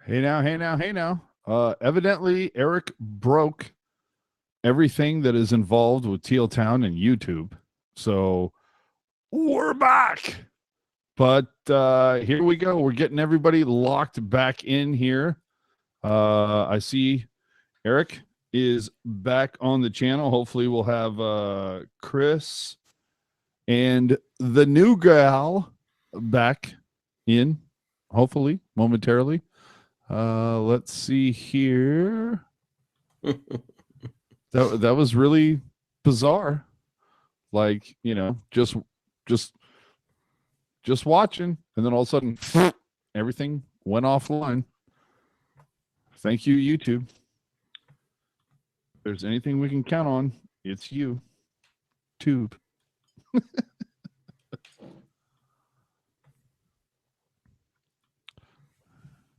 Hey now, hey now, hey now. Evidently, Eric broke everything that is involved with Teal Town and YouTube. So we're back. But here we go. We're getting everybody locked back in here. I see Eric is back on the channel. Hopefully, we'll have Chris and the new gal back in, hopefully, momentarily. Let's see here. That was really bizarre. Like, just watching, and then all of a sudden everything went offline. Thank you, YouTube. If there's anything we can count on, it's you. Tube.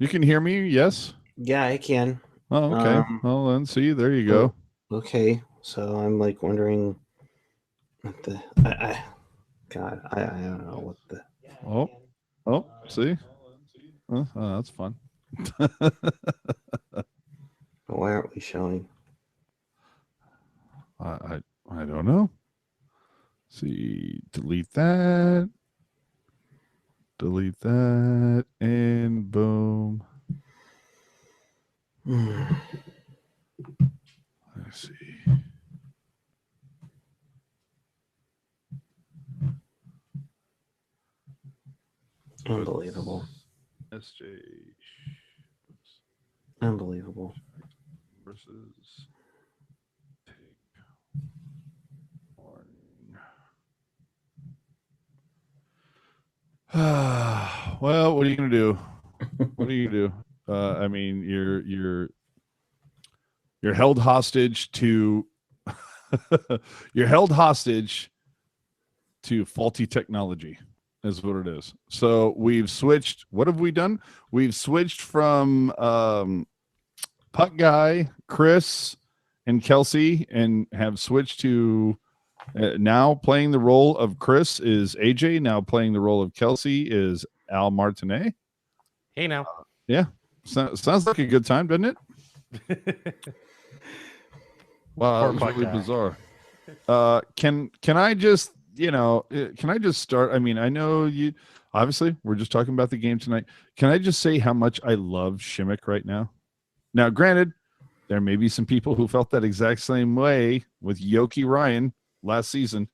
You can hear me, yes? Yeah, I can. Oh, okay. Well, then see, there you go. Okay, so I'm like wondering what the I don't know what the see, that's fun. Why aren't we showing? I don't know. See, delete that, and boom. Let's see. Unbelievable. SJ. Unbelievable. Versus well, what are you gonna do? What are you gonna do? I mean, you're held hostage to you're held hostage to faulty technology, is what it is. So we've switched. What have we done? We've switched from Puck Guy, Chris, and Kelsey, and have switched to now playing the role of Chris is AJ. Now playing the role of Kelsey is Al Martinet. Hey now. Yeah. Sounds like a good time, doesn't it? Wow, that was really bizarre. Can I just, can I just start? I mean, I know you, obviously, we're just talking about the game tonight. Can I just say how much I love Shimmick right now? Now, granted, there may be some people who felt that exact same way with Yoki Ryan last season.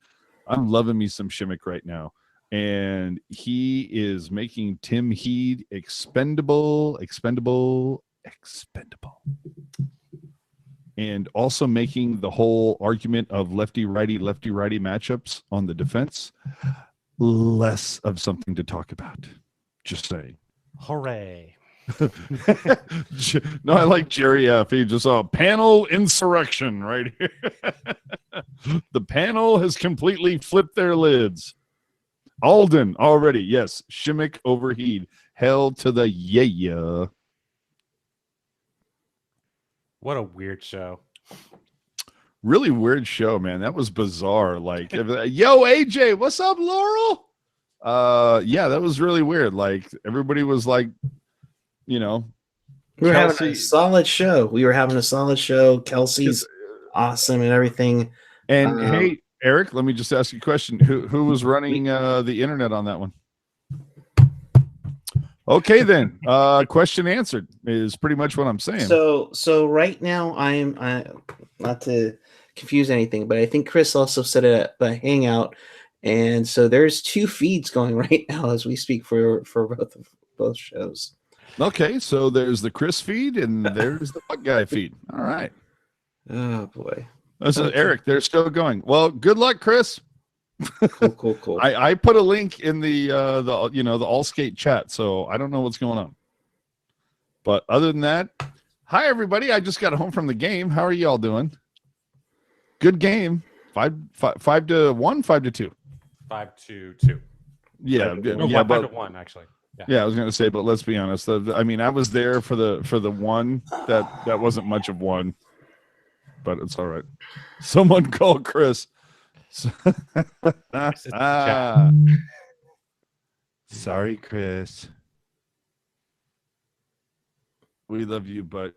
I'm loving me some Shimmick right now. And he is making Tim Heed expendable. And also making the whole argument of lefty-righty matchups on the defense less of something to talk about. Just saying. Hooray. No, I like Jerry F. He just saw panel insurrection right here. The panel has completely flipped their lids. Alden already, yes. Shimmick over Heed. Hell to the yeah. What a weird show. Really weird show, man. That was bizarre. Like, yo, AJ, what's up, Laurel? Yeah, that was really weird. Like, everybody was like, we were having a solid show. Kelsey's awesome and everything. And hey, Eric, let me just ask you a question. Who was running the internet on that one? Okay, then. Question answered is pretty much what I'm saying. So right now I not to confuse anything, but I think Chris also said it at the Hangout, and so there's two feeds going right now as we speak for both shows. Okay, so there's the Chris feed and there's the Puck Guy feed. All right. Oh boy. This is Eric. They're still going. Well, good luck, Chris. Cool. I put a link in the All Skate chat, so I don't know what's going on. But other than that, hi everybody. I just got home from the game. How are y'all doing? Good game. 5 to 1, 5 to 2. 5 to 2. Yeah, no, yeah, 5 to 1 actually. Yeah, I was gonna say, but let's be honest. I mean, I was there for the one that wasn't much of one, but it's all right. Someone call Chris. Sorry, Chris. We love you, but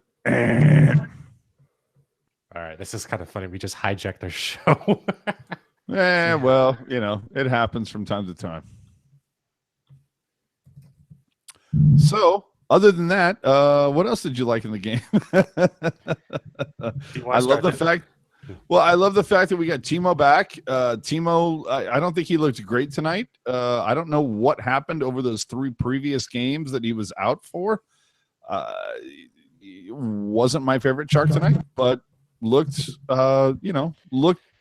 All right, this is kind of funny. We just hijacked their show. well, it happens from time to time. So, other than that, what else did you like in the game? I love the fact. Well, I love the fact that we got Timo back. Timo, I don't think he looked great tonight. I don't know what happened over those 3 previous games that he was out for. He wasn't my favorite Shark tonight, but looked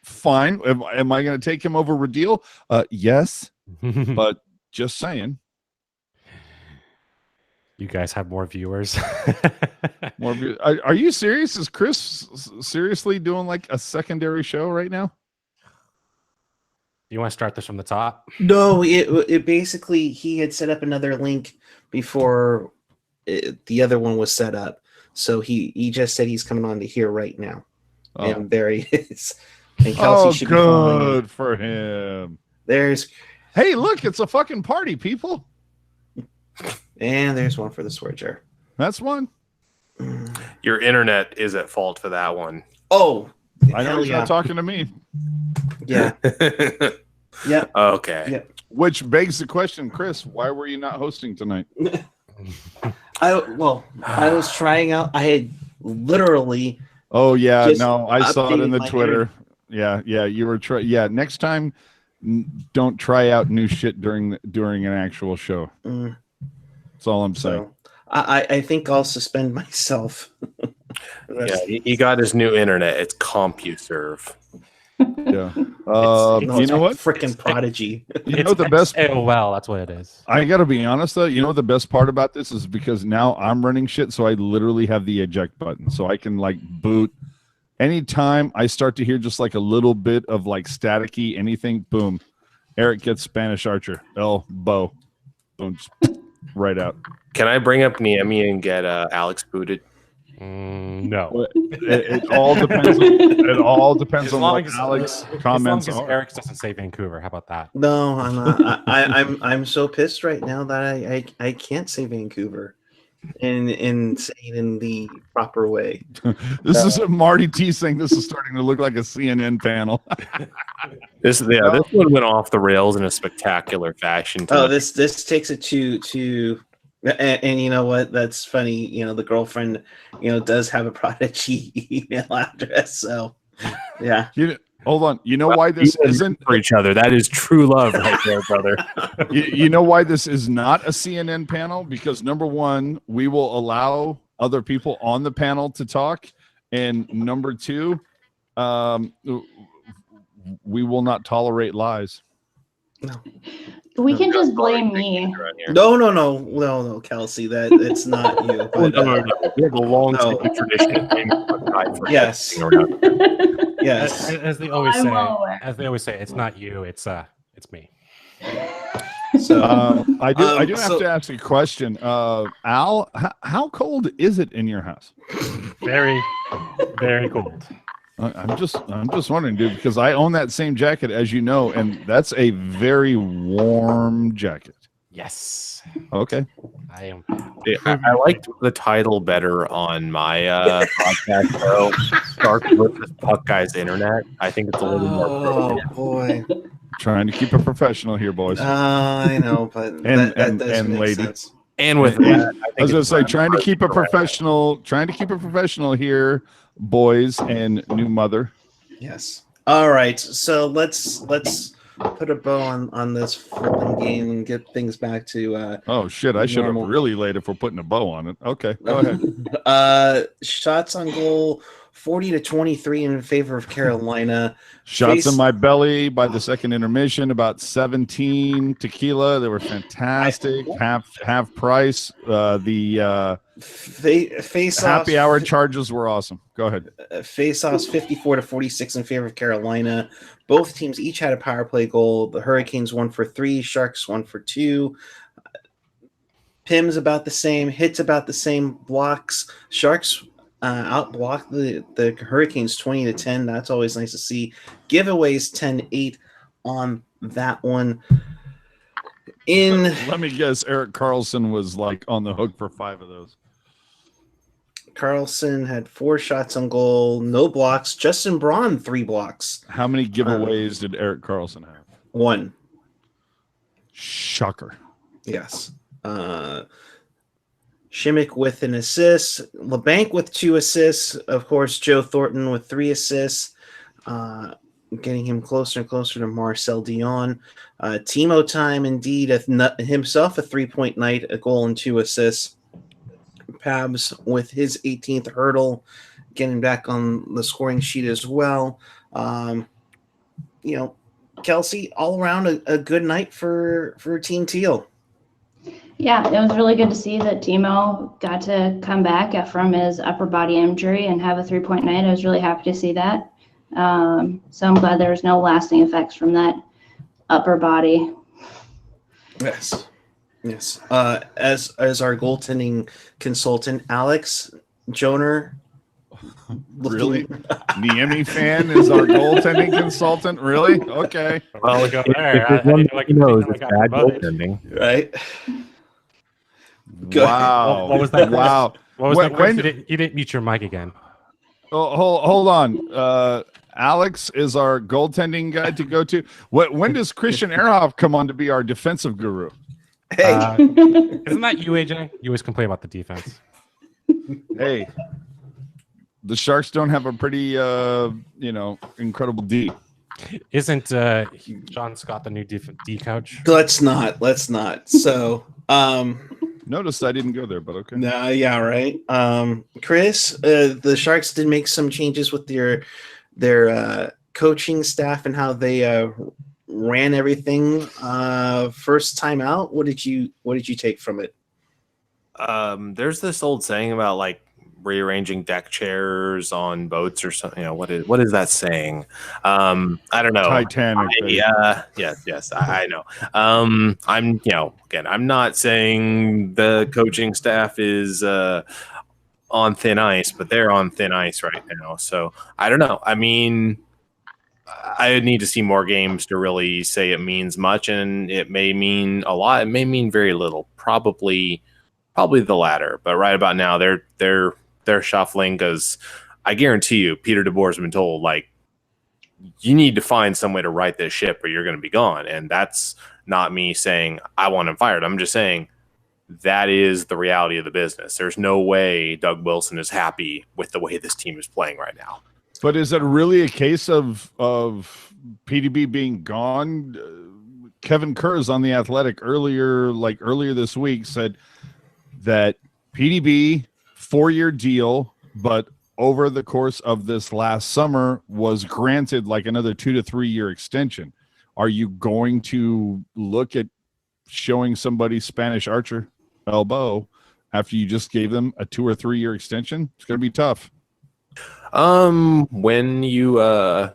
fine. Am I going to take him over Radil? Yes, but just saying. You guys have more viewers. Are you serious? Is Chris seriously doing like a secondary show right now? You want to start this from the top? No, it basically he had set up another link before the other one was set up. So he just said he's coming on to here right now. Oh. And there he is. And Kelsey should be following him. Good for him. Hey, look, it's a fucking party, people. And there's one for the swear jar. That's one. Your internet is at fault for that one. Oh, I know he's not talking to me. Yeah. Yeah. Okay. Yeah. Which begs the question, Chris, why were you not hosting tonight? I was trying out. I had literally. Oh yeah, just no, I saw it in the updated my Twitter. Yeah, you were next time, don't try out new shit during an actual show. That's all I'm saying. So, I think I'll suspend myself. Yeah, he got his new internet. It's CompuServe. Yeah. It's you know what? Freaking Prodigy. You know the best. AOL. That's what it is. I got to be honest though. You know the best part about this is because now I'm running shit, so I literally have the eject button, so I can like boot. Anytime I start to hear just like a little bit of like staticky anything, boom, Eric gets Spanish Archer. Bow. Boom, just right out. Can I bring up Niemi and get Alex booted? No. It all depends. It all depends on what Alex comments as long as are. Eric doesn't say Vancouver. How about that? No, I'm not. I'm so pissed right now that I can't say Vancouver and say it in the proper way. This is Marty T saying this is starting to look like a CNN panel. This one went off the rails in a spectacular fashion. Oh, this takes it to. And you know what? That's funny. You know, the girlfriend, does have a Prodigy email address. So, yeah. Hold on. You know why this isn't for each other? That is true love, right there, brother. you know why this is not a CNN panel? Because number one, we will allow other people on the panel to talk, and number two, we will not tolerate lies. No. We can just blame me. No, Kelsey, that it's not you. But, no. We have a long tradition. Yes. Yes. As they always say, it's not you, it's me. So I do have to ask a question. Al, how cold is it in your house? Very, very cold. I'm just wondering, dude, because I own that same jacket, as you know, and that's a very warm jacket. Yes. Okay. I am. I liked the title better on my podcast show, Shark versus Puck Guy's Internet. I think it's a little more appropriate. Oh boy. Trying to keep it professional here, boys. I know, but that does and make lady. sense. And with that, I was going to say, trying to keep it professional here, boys and new mother. Yes. All right. So let's put a bow on this flipping game and get things back to oh shit, I should have normal. really laid if we're putting a bow on it. Okay, go ahead. Shots on goal 40-23 in favor of Carolina. Shots in my belly by the second intermission, about 17 tequila. They were fantastic. Half price. The face happy hour charges were awesome. Go ahead. Face-offs 54-46 in favor of Carolina. Both teams each had a power play goal. The Hurricanes 1 for 3, Sharks 1 for 2. PIM's about the same, hits about the same, blocks. Sharks outblock the Hurricanes 20-10. That's always nice to see. Giveaways 10-8 on that one. Let me guess, Eric Carlson was like on the hook for 5 of those. Carlson had 4 shots on goal, no blocks. Justin Braun 3 blocks. How many giveaways did Eric Carlson have? 1. Shocker. Yes. Shimmick with an assist. LeBanc with 2 assists. Of course, Joe Thornton with 3 assists. Getting him closer and closer to Marcel Dion. Timo Time, indeed, himself a 3-point night, a goal and 2 assists. Pabs with his 18th hurdle, getting back on the scoring sheet as well. Kelsey, all around a good night for Team Teal. Yeah, it was really good to see that Timo got to come back from his upper body injury and have a 3-point night. I was really happy to see that. So I'm glad there was no lasting effects from that upper body. Yes. As our goaltending consultant, Alex Joner. Really? Niemi fan is our goaltending consultant? Really? Okay. Well, we go there. If I didn't knows I it's got bad promoted. goaltending. Right? Go Wow. What was that, Chris? Wow. What was When- that? Chris? when- You didn't mute your mic again. Oh, hold on. Alex is our goaltending guy to go to. When does Christian Ehrhoff come on to be our defensive guru? Hey, Isn't that you, AJ? You always complain about the defense. Hey, the Sharks don't have a pretty, incredible D. Isn't John Scott the new D coach? let's not. So, Notice I didn't go there, but okay. nah, yeah, right. Chris, the Sharks did make some changes with their coaching staff and how they ran everything. First time out, what did you take from it? There's this old saying about like rearranging deck chairs on boats or something. What is that saying? I don't know. Titanic. baby. Yes, I know. I'm again, I'm not saying the coaching staff is on thin ice, but they're on thin ice right now. So I don't know. I mean, I would need to see more games to really say it means much, and it may mean a lot. It may mean very little. Probably the latter. But right about now, they're shuffling because I guarantee you, Peter DeBoer has been told like you need to find some way to right this ship, or you're going to be gone. And that's not me saying I want him fired. I'm just saying that is the reality of the business. There's no way Doug Wilson is happy with the way this team is playing right now. But is it really a case of PDB being gone? Kevin Kurz on The Athletic earlier this week said that PDB 4-year deal, but over the course of this last summer was granted like another 2 to 3 year extension. Are you going to look at showing somebody Spanish Archer elbow after you just gave them a 2 or 3 year extension? It's going to be tough. When you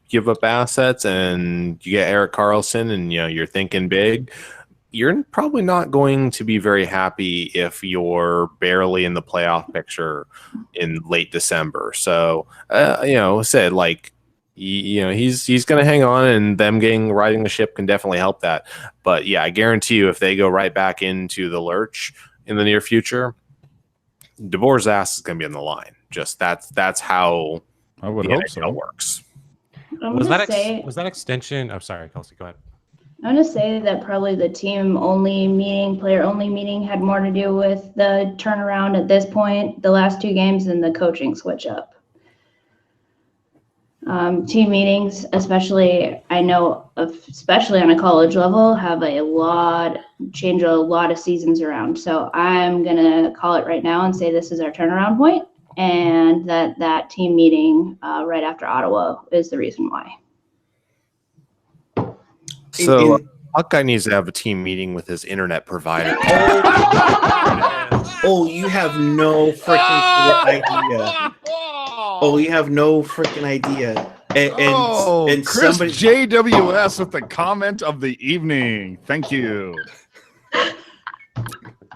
give up assets and you get Eric Carlson and you're thinking big, you're probably not going to be very happy if you're barely in the playoff picture in late December. So said like he's going to hang on, and them riding the ship can definitely help that. But yeah, I guarantee you, if they go right back into the lurch in the near future, DeBoer's ass is going to be on the line. Just that's how I would the hope NHL so. works. Was that extension? I'm sorry, Kelsey, go ahead. I'm going to say that probably the player only meeting had more to do with the turnaround at this point, the last 2 games, than the coaching switch up. Team meetings, especially on a college level, have change a lot of seasons around. So I'm going to call it right now and say this is our turnaround point, and that team meeting right after Ottawa is the reason why. So Hawkeye needs to have a team meeting with his internet provider. Oh, you have no freaking idea. Oh, you have no freaking idea. And Chris somebody, JWS with the comment of the evening. Thank you.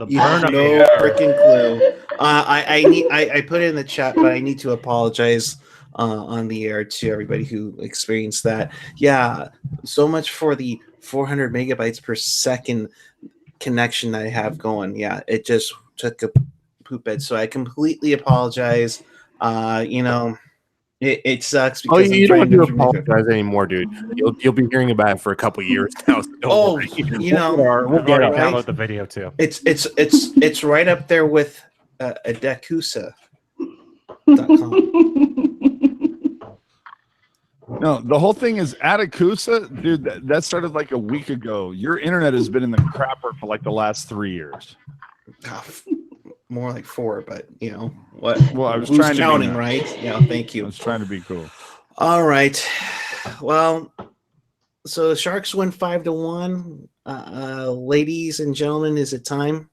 you have no freaking clue. I put it in the chat, but I need to apologize on the air to everybody who experienced that. Yeah, so much for the 400 megabytes per second connection that I have going. Yeah, it just took a poop bed. So I completely apologize. It sucks Oh, because you I'm don't trying have to to make it. apologize anymore, dude. You'll be hearing about it for a couple years now. So don't Oh, worry. We'll We'll get already on it. right? download the video too. It's right up there with a Dakusa. No, the whole thing is Atakusa, dude. That started like a week ago. Your internet has been in the crapper for like the last 3 years. More like 4, but what? Well, I was Who's trying to be counting, nice. right? Yeah, thank I you. was trying to be cool. All right. Well, so the Sharks win 5-1. Ladies and gentlemen, is it time?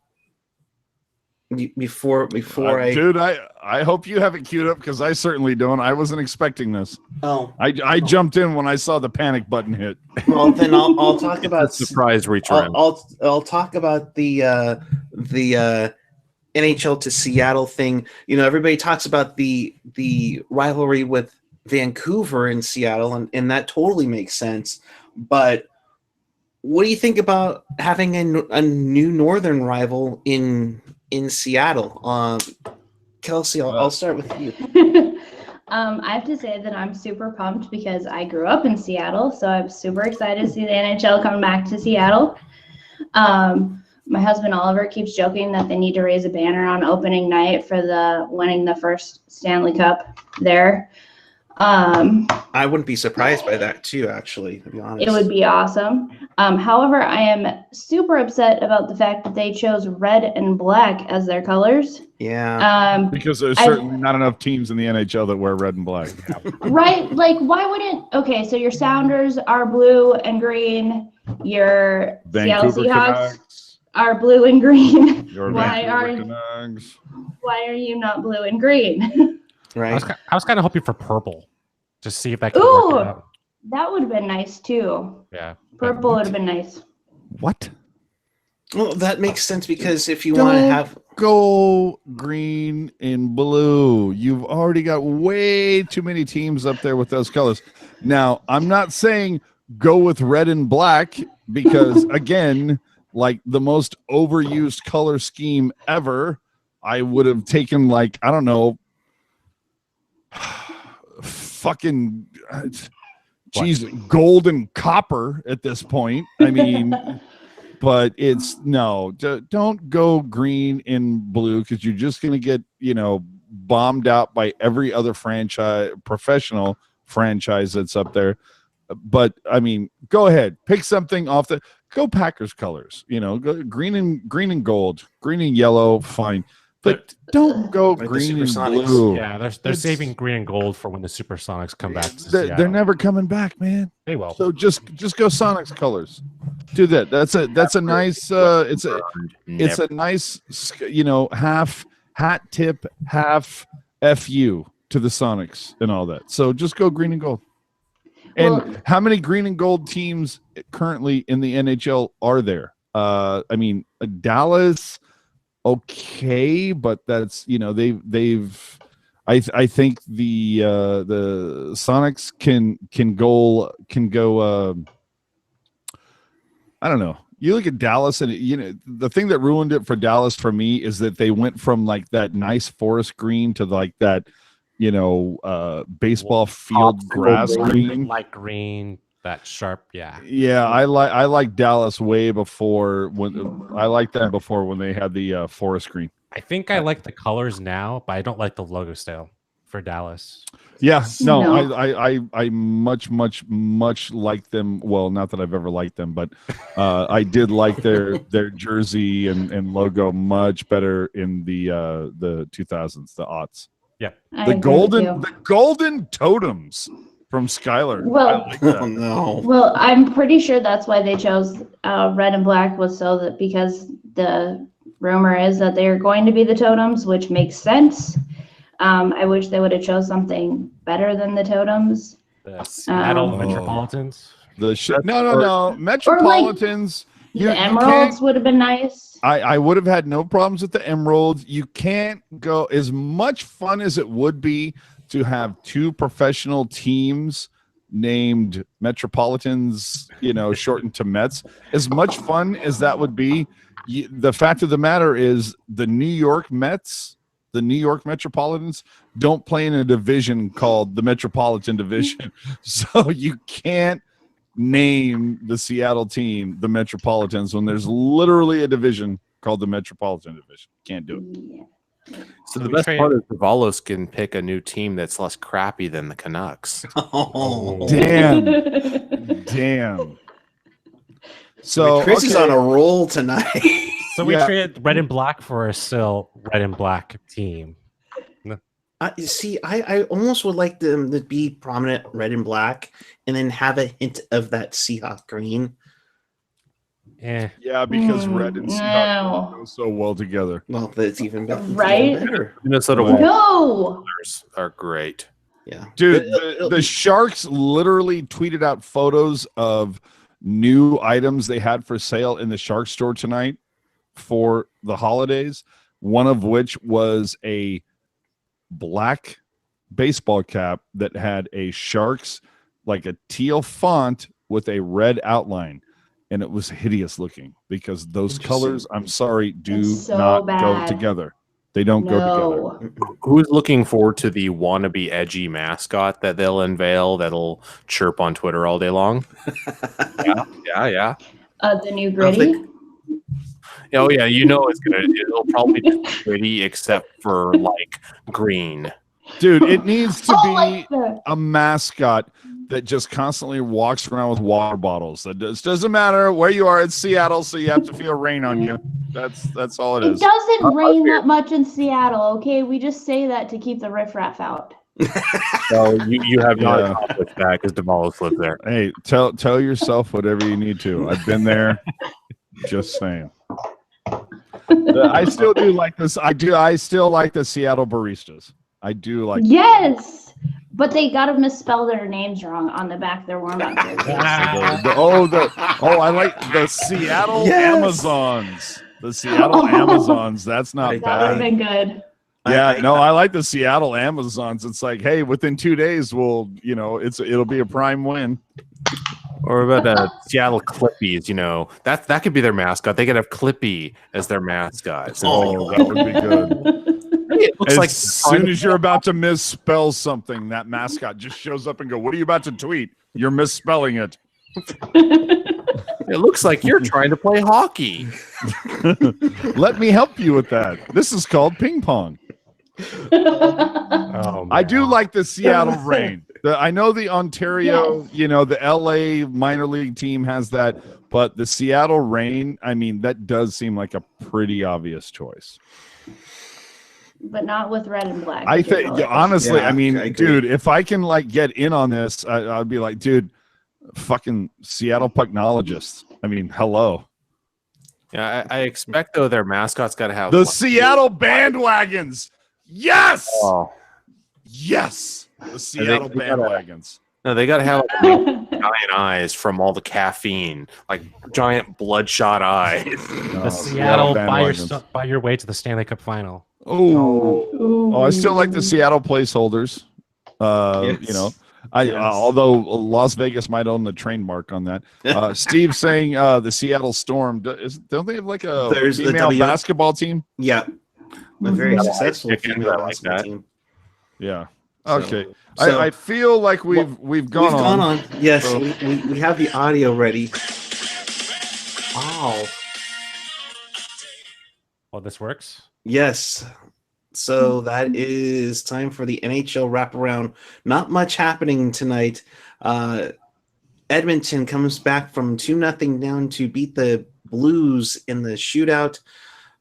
Before Dude, I hope you have it queued up because I certainly don't. I wasn't expecting this. I jumped in when I saw the panic button hit. Well, then I'll talk about Surprise reach around. I'll talk about the NHL to Seattle thing. Everybody talks about the rivalry with Vancouver and Seattle, and that totally makes sense. But what do you think about having a new northern rival in Seattle? Kelsey, I'll start with you. I have to say that I'm super pumped because I grew up in Seattle, so I'm super excited to see the NHL coming back to Seattle. My husband Oliver keeps joking that they need to raise a banner on opening night for the winning the first Stanley Cup there. I wouldn't be surprised by that too, actually, to be honest. It would be awesome. However, I am super upset about the fact that they chose red and black as their colors. Yeah. Because there's certainly not enough teams in the NHL that wear red and black. Right? Like, why wouldn't? Okay, so your Sounders are blue and green. Your Vancouver Seattle Seahawks Canucks, are blue and green. your Why Vancouver Canucks. Why are you not blue and green? Right. I was kind of hoping for purple, just see if that could Ooh, work out. that would have been nice too. Yeah, Purple would have been nice. What? Well, that makes sense because if you want to have Go green and blue. You've already got way too many teams up there with those colors. Now, I'm not saying go with red and black because, again, like the most overused color scheme ever, I would have taken like, I don't know, fucking, geez, gold and copper at this point. I mean, but it's no, don't go green and blue because you're just going to get, bombed out by every other professional franchise that's up there. But I mean, go ahead, pick something off go Packers colors, go green and gold, green and yellow, fine. But don't go Like the green and Supersonics. blue. Yeah, they're saving green and gold for when the Supersonics come back to They're Seattle. never coming back, man. They will. So just go Sonics colors. Do that. That's a nice it's a nice half hat tip, half FU to the Sonics and all that. So just go green and gold. And how many green and gold teams currently in the NHL are there? I mean, Dallas, okay, but that's they've I think the Sonics can go I don't know. You look at Dallas and the thing that ruined it for Dallas for me is that they went from like that nice forest green to like that baseball field grass green, light green, that sharp, yeah. Yeah, I like Dallas way before I liked them before when they had the forest green. I think I like the colors now, but I don't like the logo style for Dallas. Yeah, no. No. I much like them. Well, not that I've ever liked them, but I did like their jersey and logo much better in the 2000s, the aughts. Yeah, I agree with you. The golden totems from Skylar. Well- I like that. Oh no. Well, I'm pretty sure that's why they chose red and black was so that because the rumor is that they are going to be the totems, which makes sense. I wish they would have chose something better than the totems. the Seattle Metropolitans. No. Metropolitans. The emeralds would have been nice. I would have had no problems with the emeralds. You can't go as much fun as it would be to have two professional teams named Metropolitans, shortened to Mets. As much fun as that would be, the fact of the matter is the New York Mets, the New York Metropolitans, don't play in a division called the Metropolitan Division. So you can't name the Seattle team the Metropolitans when there's literally a division called the Metropolitan Division. Can't do it. Yeah. So the best part is Davalos can pick a new team that's less crappy than the Canucks. Oh, Damn. So Chris is on a roll tonight. So we traded red and black for a still red and black team. I almost would like them to be prominent red and black, and then have a hint of that Seahawk green. Yeah, because red and Seahawks go so well together. Well, that's even better. Right? Minnesota No. Wolves are great. Yeah, Dude, the Sharks literally tweeted out photos of new items they had for sale in the Shark store tonight for the holidays. One of which was a black baseball cap that had a Sharks, like a teal font with a red outline. And it was hideous looking because those colors, I'm sorry, do so not go bad. together. They don't go together. Who's looking forward to the wannabe edgy mascot that they'll unveil that'll chirp on Twitter all day long? Yeah. The new gritty. Oh yeah, it's gonna. It'll probably be gritty except for like green. Dude, it needs to be like that. a mascot that just constantly walks around with water bottles. That doesn't matter where you are. It's Seattle, so you have to feel rain on you. That's all it It is. doesn't rain that much in Seattle, okay? We just say that to keep the riffraff out. So you have not accomplished that because Davalos lives there. Hey, tell yourself whatever you need to. I've been there. Just saying. I still do like this. I still like the Seattle baristas. I do like. Yes, but they got to misspell their names wrong on the back of their warm-up jerseys. I like the Seattle Amazons. The Seattle Amazons. That's not That would have bad. been good. I like the Seattle Amazons. It's like, hey, within 2 days, it'll be a prime win. Or about Seattle Clippies? That could be their mascot. They could have Clippy as their mascot. Oh, that would be good. It looks As like soon as you're about to misspell something, that mascot just shows up and go, "What are you about to tweet? You're misspelling it." it looks like you're trying to play hockey. Let me help you with that. This is called ping pong. I do like the Seattle Rain. I know the Ontario, the LA minor league team has that, but the Seattle Rain, I mean, that does seem like a pretty obvious choice. But not with red and black. I think, honestly, I mean, I agree. dude, if I can get in on this, I'd be like, dude, fucking Seattle Pucknologists. I mean, hello. Yeah, I expect though their mascot's got to have The Seattle Bandwagons. Yes. Oh. Yes. The Seattle they gotta- Bandwagons. No, they got to have giant eyes from all the caffeine, like giant bloodshot eyes. The Seattle buy your way to the Stanley Cup final. Oh, I still like the Seattle placeholders. Although Las Vegas might own the trademark on that. Steve saying the Seattle Storm. Don't they have like a There's the female basketball team? Yeah, a very successful Chicken, female I like basketball that. team. Yeah. So- Okay. so- I feel like we've gone on. Yes, So- we have the audio ready. Wow. Oh, this works. Yes. So that is time for the NHL wraparound. Not much happening tonight. Edmonton comes back from 2-0 down to beat the Blues in the shootout.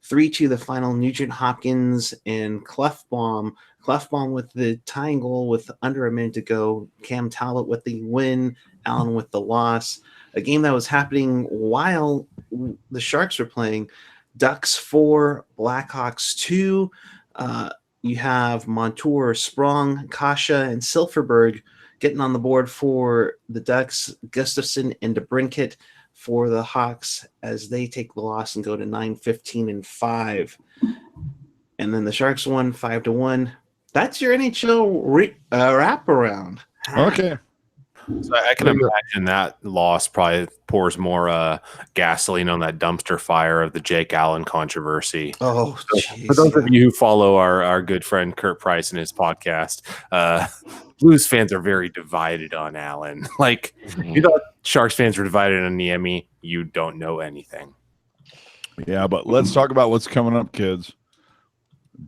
3-2 the final. Nugent Hopkins and Clefbaum. Clefbaum with the tying goal with under a minute to go. Cam Talbot with the win. Allen with the loss. A game that was happening while the Sharks were playing. Ducks 4, Blackhawks 2. You have Montour, Sprong, Kasha, and Silverberg getting on the board for the Ducks. Gustafson and DeBrincat for the Hawks as they take the loss and go to 9-15-5. And then the Sharks won 5-1. That's your NHL wraparound. Okay. So I can imagine that loss probably pours more gasoline on that dumpster fire of the Jake Allen controversy. Oh, So, jeez, for those of you who follow our good friend Kurt Price and his podcast, Blues fans are very divided on Allen. Like, you thought Sharks fans were divided on Niemi, you don't know anything. Yeah, but let's talk about what's coming up, kids.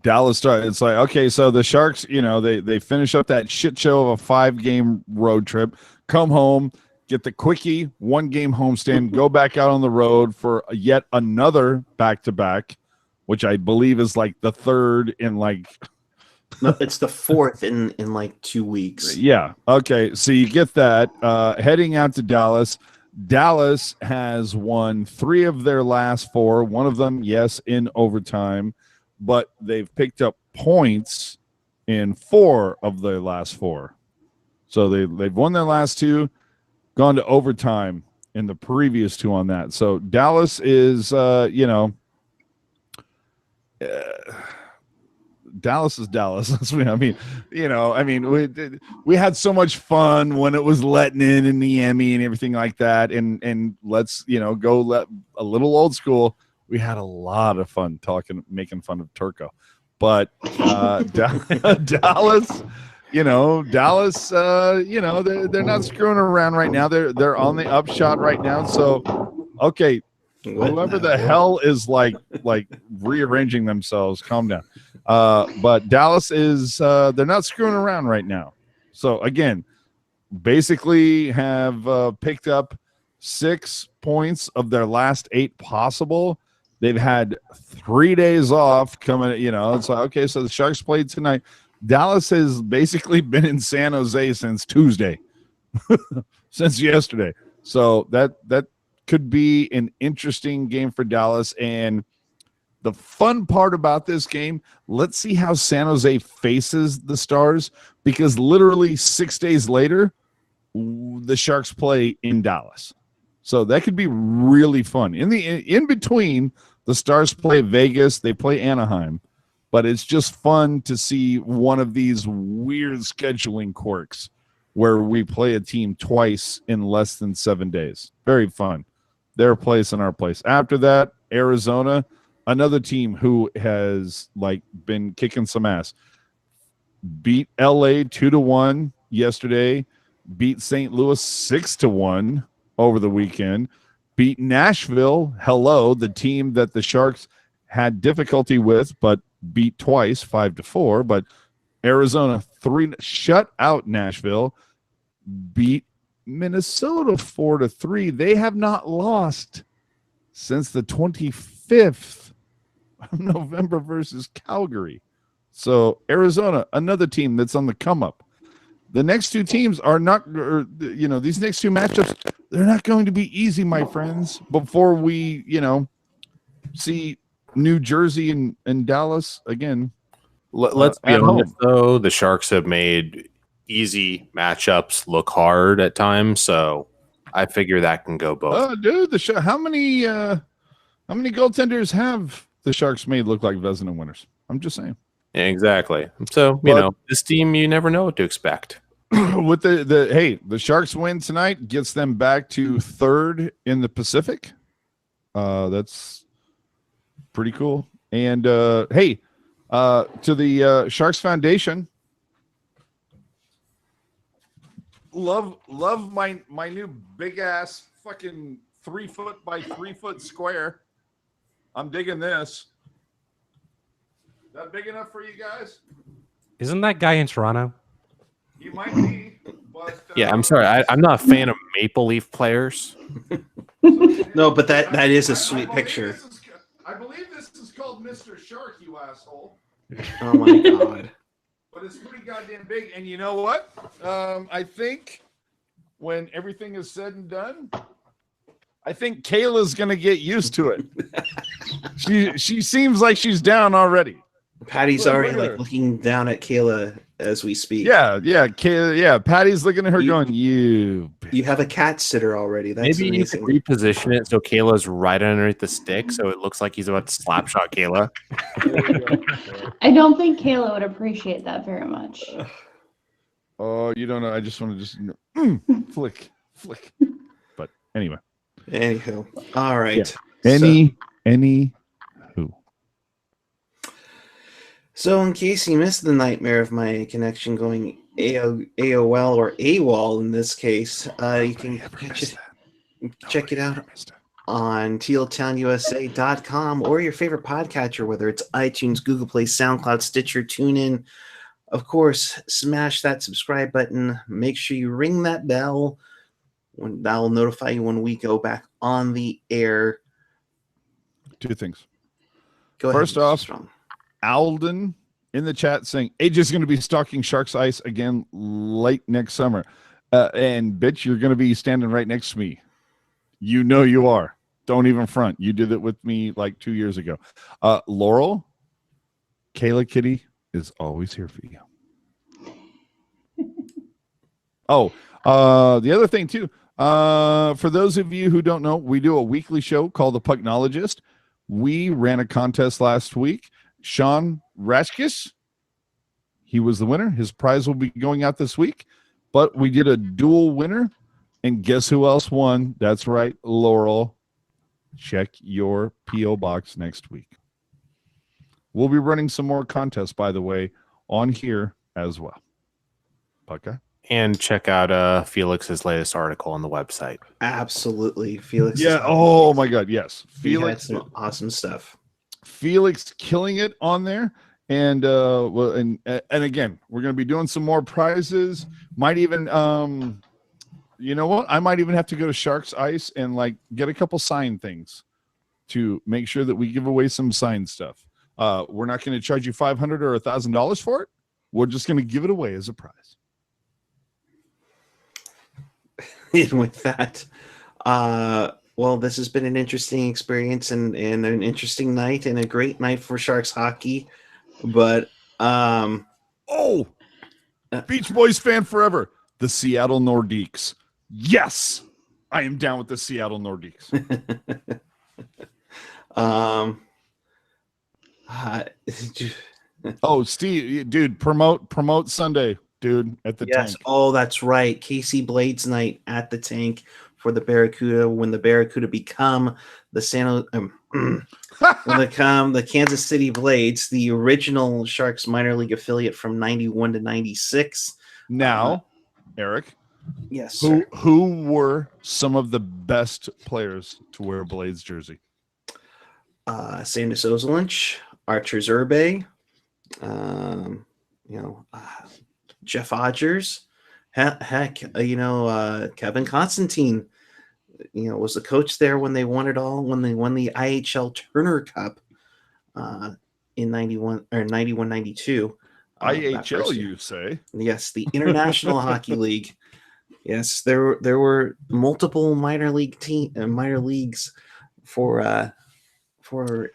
Dallas started. It's like, okay, so the Sharks, they finish up that shit show of a 5-game road trip, come home, get the quickie 1-game homestand, go back out on the road for yet another back-to-back, which I believe is like the third in like. No, it's the fourth in like 2 weeks. Yeah. Okay. So you get that. Heading out to Dallas. Dallas has won 3 of their last 4. One of them, yes, in overtime. But they've picked up points in 4 of their last 4. So they've won their last 2, gone to overtime in the previous 2 on that. So Dallas is, Dallas is Dallas. That's what I mean. We had so much fun when it was letting in the Emmy and everything like that. And let's, go let a little old school. We had a lot of fun making fun of Turco, but Dallas, they're not screwing around right now. They're on the upshot right now. So, okay, whoever the hell is like rearranging themselves, calm down. But Dallas is they're not screwing around right now. So again, basically have picked up 6 points of their last 8 possible. They've had 3 days off coming, it's like, okay, so the Sharks played tonight. Dallas has basically been in San Jose since Tuesday, since yesterday. So that could be an interesting game for Dallas. And the fun part about this game, let's see how San Jose faces the Stars, because literally 6 days later, the Sharks play in Dallas. So that could be really fun. In between, the Stars play Vegas, they play Anaheim, but it's just fun to see one of these weird scheduling quirks where we play a team twice in less than 7 days. Very fun. Their place and our place. After that, Arizona, another team who has been kicking some ass. Beat LA 2-1 yesterday. Beat St. Louis 6-1 over the weekend. Beat Nashville, the team that the Sharks had difficulty with, but beat twice, 5-4. But Arizona 3 shut out Nashville. Beat Minnesota 4-3. They have not lost since the 25th of November versus Calgary. So Arizona, another team that's on the come up. The next 2 teams are not, these next 2 matchups, they're not going to be easy, my friends, before we, see New Jersey and Dallas again. Let's be honest, though. The Sharks have made easy matchups look hard at times, so I figure that can go both. Oh, dude, how many goaltenders have the Sharks made look like Vezina winners? I'm just saying. Yeah, exactly. So, this team, you never know what to expect. With the Sharks win tonight gets them back to 3rd in the Pacific. That's pretty cool. And to the Sharks Foundation, love my new big ass fucking 3 foot by 3 foot square. I'm digging this. That big enough for you guys? Isn't that guy in Toronto? He might be, but yeah, I'm sorry. I'm not a fan of Maple Leaf players. No, but that is a sweet picture. I believe this is called Mr. Shark, you asshole. Oh my god. But it's pretty goddamn big. And you know what? I think when everything is said and done, I think Kayla's gonna get used to it. She seems like she's down already. Patty's already looking down at Kayla as we speak. Yeah, Kayla, yeah. Patty's looking at her going, "You have a cat sitter already." That's maybe amazing. You can reposition it so Kayla's right underneath the stick, so it looks like he's about to slap shot Kayla. I don't think Kayla would appreciate that very much. Oh, you don't know. I just want to just flick. But anyway, Anywho, all right. Yeah. Any who. So in case you missed the nightmare of my connection going AOL or AWOL in this case, you can check it out on tealtownusa.com or your favorite podcatcher, whether it's iTunes, Google Play, SoundCloud, Stitcher, TuneIn. Of course, smash that subscribe button. Make sure you ring that bell. That will notify you when we go back on the air. Two things. Go First ahead, Mr. off, Strong. Alden in the chat saying AJ's going to be stalking Sharks Ice again late next summer. And bitch, you're going to be standing right next to me. You know you are. Don't even front. You did it with me like 2 years ago. Laurel, Kayla Kitty is always here for you. Oh, the other thing too, for those of you who don't know, we do a weekly show called The Pucknologist. We ran a contest last week. Sean Ratchkis, he was the winner. His prize will be going out this week, but we did a dual winner, and guess who else won? That's right, Laurel. Check your P.O. box next week. We'll be running some more contests, by the way, on here as well. Okay. And check out Felix's latest article on the website. Absolutely, Felix. Yeah. Oh my God. Yes. Felix, Felix. some awesome stuff. Felix killing it on there. And well, and again, we're going to be doing some more prizes. Might even you know what? I might even have to go to Sharks Ice and like get a couple signed things to make sure that we give away some signed stuff. We're not going to charge you $500 or $1,000 for it. We're just going to give it away as a prize. And with that, well, this has been an interesting experience and an interesting night and a great night for Sharks hockey. But Beach Boys fan forever. The Seattle Nordiques. Yes, I am down with the Seattle Nordiques. Oh, Steve, dude, promote Sunday, dude, at the yes. tank. Oh, that's right. Casey Blades night at the tank for the Barracuda when the Barracuda become the the Kansas City Blades, the original Sharks minor league affiliate from 91 to 96. Now, Eric, yes, who were some of the best players to wear a Blades jersey? Sandis Ozolinsh, Archer Zerbe, Jeff Odgers, Kevin Constantine, was the coach there when they won it all, when they won the IHL Turner Cup in 91 or 91, 92. IHL, you say? Yes, the International Hockey League. Yes, there were multiple minor leagues for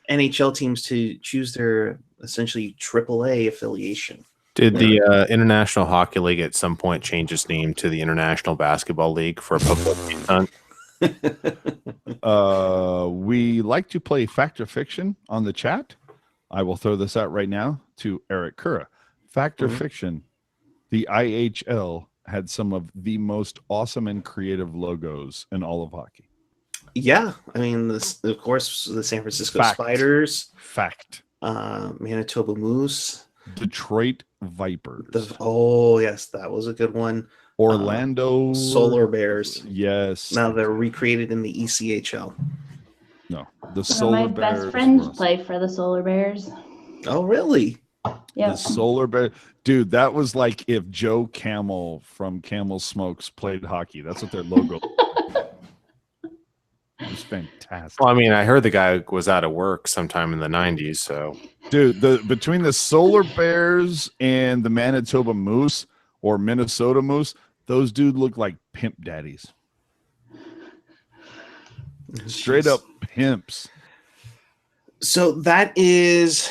NHL teams to choose their essentially AAA affiliation. Did the International Hockey League at some point change its name to the International Basketball League for a publicity stunt? We like to play Fact or Fiction on the chat. I will throw this out right now to Eric Kura. Fact or Fiction, the IHL had some of the most awesome and creative logos in all of hockey. Yeah, I mean, of course, the San Francisco Fact. Spiders. Fact. Manitoba Moose. Detroit Vipers. Yes, that was a good one. Orlando Solar Bears. Yes. Now they're recreated in the ECHL. No, the One Solar of my Bears. best friends play for the Solar Bears. Oh, really? Yeah. The Solar Bear. Dude, that was like if Joe Camel from Camel Smokes played hockey. That's what their logo It was fantastic. Well, I mean, I heard the guy was out of work sometime in the 90s, so. Dude, between the Solar Bears and the Manitoba Moose or Minnesota Moose, those dudes look like pimp daddies. Straight up pimps. So that is,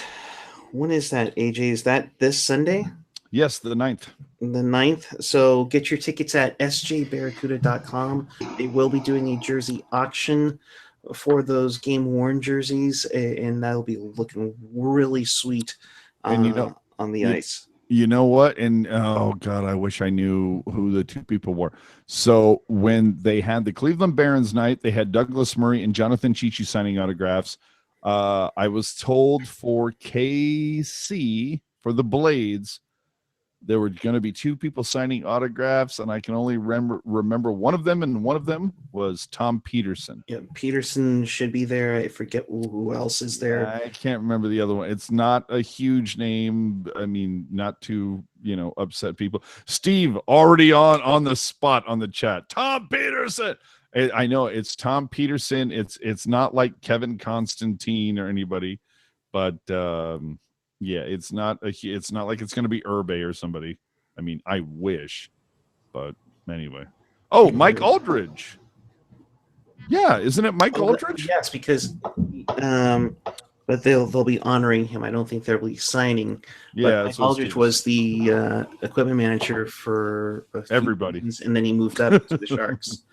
when is that, AJ? Is that this Sunday? Yes, the 9th. The 9th. So get your tickets at sjbarracuda.com. They will be doing a jersey auction for those game-worn jerseys, and that'll be looking really sweet And on the ice. You know what? And oh god, I wish I knew who the two people were. So when they had the Cleveland Barons night, they had Douglas Murray and Jonathan Chichi signing autographs. I was told for KC for the Blades, there were going to be two people signing autographs, and I can only remember one of them, and one of them was Tom Peterson. Yeah, Peterson should be there. I forget who else is there. I can't remember the other one. It's not a huge name. I mean, not to, upset people. Steve already on the spot on the chat. Tom Peterson. I know it's Tom Peterson. It's not like Kevin Constantine or anybody, but yeah, it's not like it's going to be Urbe or somebody. I mean, I wish, but anyway. Oh, Mike Aldridge. Yeah, isn't it Mike Aldridge? Yes, because but they'll be honoring him. I don't think they'll be signing. Yeah, Mike Aldridge was the equipment manager for everybody, and then he moved up to the Sharks.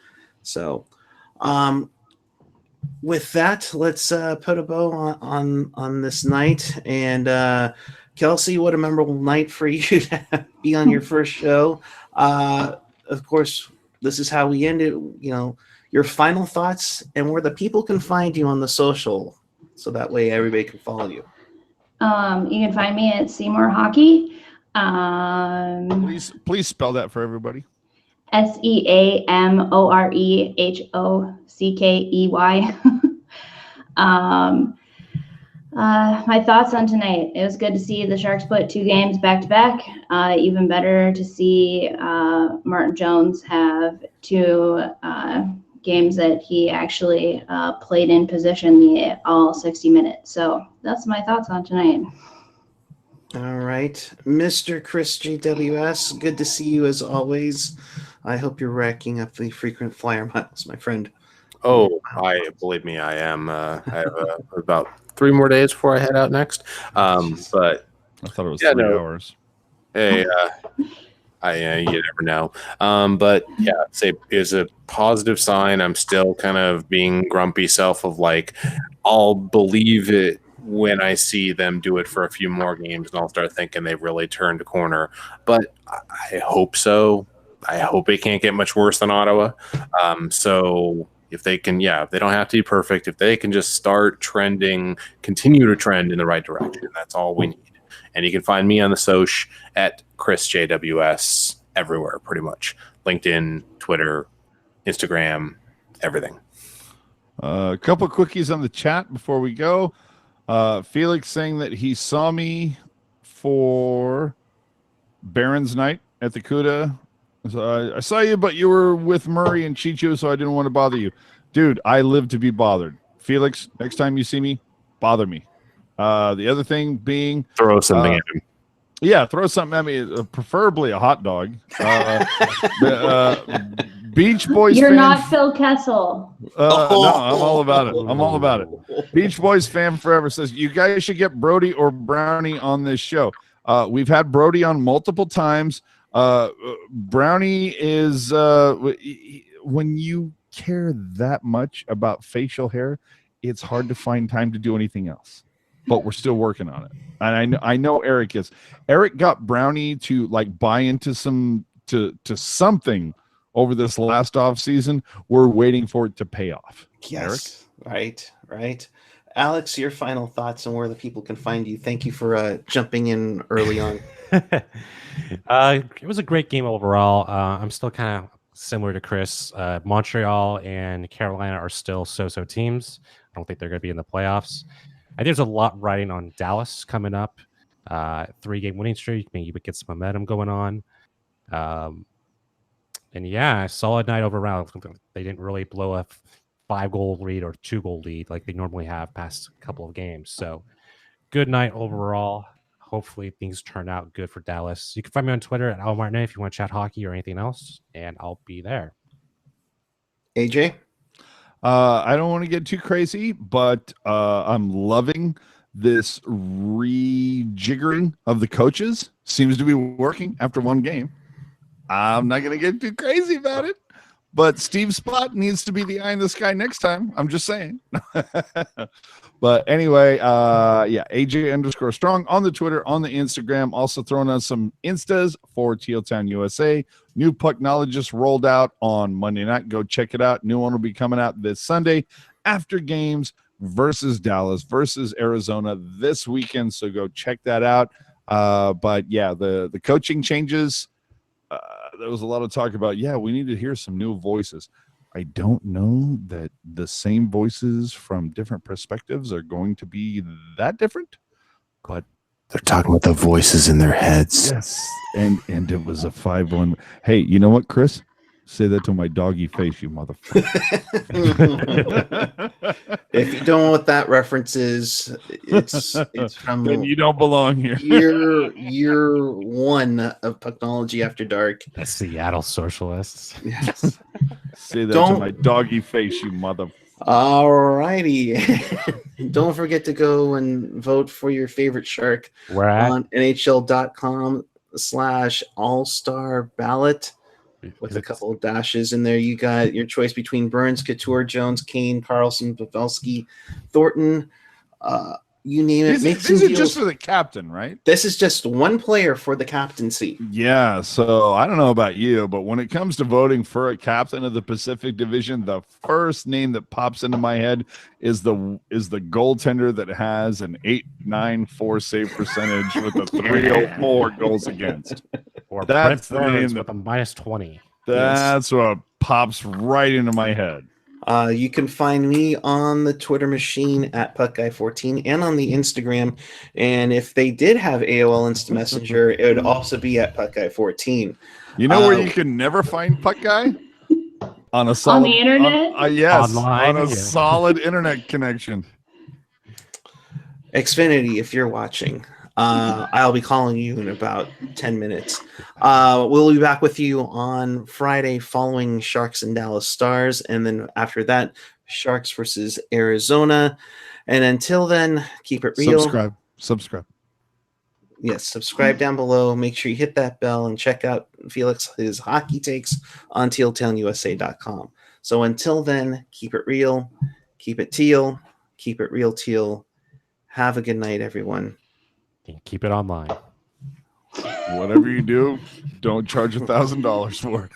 So, with that, let's put a bow on this night. And Kelsey, what a memorable night for you to be on your first show. Of course, this is how we end it. Your final thoughts and where the people can find you on the social, so that way everybody can follow you. You can find me at Seymour Hockey. Please spell that for everybody. SeamoreHockey. My thoughts on tonight. It was good to see the Sharks put 2 games back to back. Even better to see Martin Jones have 2 games that he actually played in position all 60 minutes. So that's my thoughts on tonight. All right. Mr. Chris GWS, good to see you as always. I hope you're racking up the frequent flyer miles, my friend. Oh, believe me, I am. I have about 3 more days before I head out next. But I thought it was 3 hours. Hey, you never know. But yeah, I'd say is a positive sign. I'm still kind of being grumpy self of like, I'll believe it when I see them do it for a few more games, and I'll start thinking they've really turned a corner. But I hope so. I hope it can't get much worse than Ottawa. So if they can, if they don't have to be perfect, if they can just start trending, continue to trend in the right direction, that's all we need. And you can find me on the Soch at ChrisJWS everywhere, pretty much. LinkedIn, Twitter, Instagram, everything. A couple of quickies on the chat before we go. Felix saying that he saw me for Barron's night at the CUDA. So I saw you, but you were with Murray and Chicho, so I didn't want to bother you. Dude, I live to be bothered. Felix, next time you see me, bother me. The other thing being... Throw something at him. Yeah, throw something at me, preferably a hot dog. Beach Boys You're fan, not Phil Kessel. No, I'm all about it. I'm all about it. Beach Boys fan forever says, you guys should get Brody or Brownie on this show. We've had Brody on multiple times. Brownie is when you care that much about facial hair, it's hard to find time to do anything else. But we're still working on it. And I know Eric is. Eric got Brownie to like buy into something over this last off season. We're waiting for it to pay off. Yes. Eric? Right. Alex, your final thoughts on where the people can find you. Thank you for jumping in early on. It was a great game overall. I'm still kind of similar to Chris. Montreal and Carolina are still so-so teams. I don't think they're going to be in the playoffs. I think there's a lot riding on Dallas coming up. 3-game winning streak. Maybe we get some momentum going on. And yeah, solid night overall. They didn't really blow a 5-goal lead or 2-goal lead like they normally have past a couple of games. So good night overall. Hopefully things turn out good for Dallas. You can find me on Twitter at Al Martinet if you want to chat hockey or anything else, and I'll be there. AJ? I don't want to get too crazy, but I'm loving this rejiggering of the coaches. Seems to be working after one game. I'm not going to get too crazy about it, But Steve Spot needs to be the eye in the sky next time. I'm just saying. But anyway, AJ_strong on the Twitter, on the Instagram. Also throwing on some Instas for Teal Town USA. New puck knowledge just rolled out on Monday night. Go check it out. New one will be coming out this Sunday after games versus Dallas versus Arizona this weekend. So go check that out. But yeah, the coaching changes. There was a lot of talk about, we need to hear some new voices. I don't know that the same voices from different perspectives are going to be that different, but They're talking about the voices in their heads. yes. And it was a 5-1. Hey, you know what, Chris? Say that to my doggy face, you motherfucker. If you don't know what that reference is, it's from Then you don't belong here. year one of Technology After Dark. The Seattle Socialists. Yes. Say that to Don't- my doggy face, you motherfucker. Alrighty. Don't forget to go and vote for your favorite shark We're at on NHL.com/all-star ballot with a couple of dashes in there. You got your choice between Burns, Couture, Jones, Kane, Carlson, Pavelski, Thornton. You name it. Make some These are deals. just for the captain, right? This is just one player for the captaincy. Yeah, so I don't know about you, but when it comes to voting for a captain of the Pacific Division, the first name that pops into my head is the goaltender that has an 894 save percentage with a 304 goals against. or That's Brent the name Burns that- with a -20. That's what pops right into my head. You can find me on the Twitter machine at PuckGuy14 and on the Instagram. And if they did have AOL Instant Messenger, it would also be at PuckGuy14. You know where you can never find Puck Guy? On a solid the internet? yes, Online, on a yeah. solid internet connection. Xfinity, if you're watching, I'll be calling you in about 10 minutes. We'll be back with you on Friday following Sharks and Dallas Stars. And then after that, Sharks versus Arizona. And until then, keep it real. Subscribe. Yes, subscribe down below. Make sure you hit that bell and check out Felix's hockey takes on tealtownusa.com. So until then, keep it real, keep it teal, keep it real teal. Have a good night, everyone. Keep it online. Whatever you do, don't charge $1,000 for it.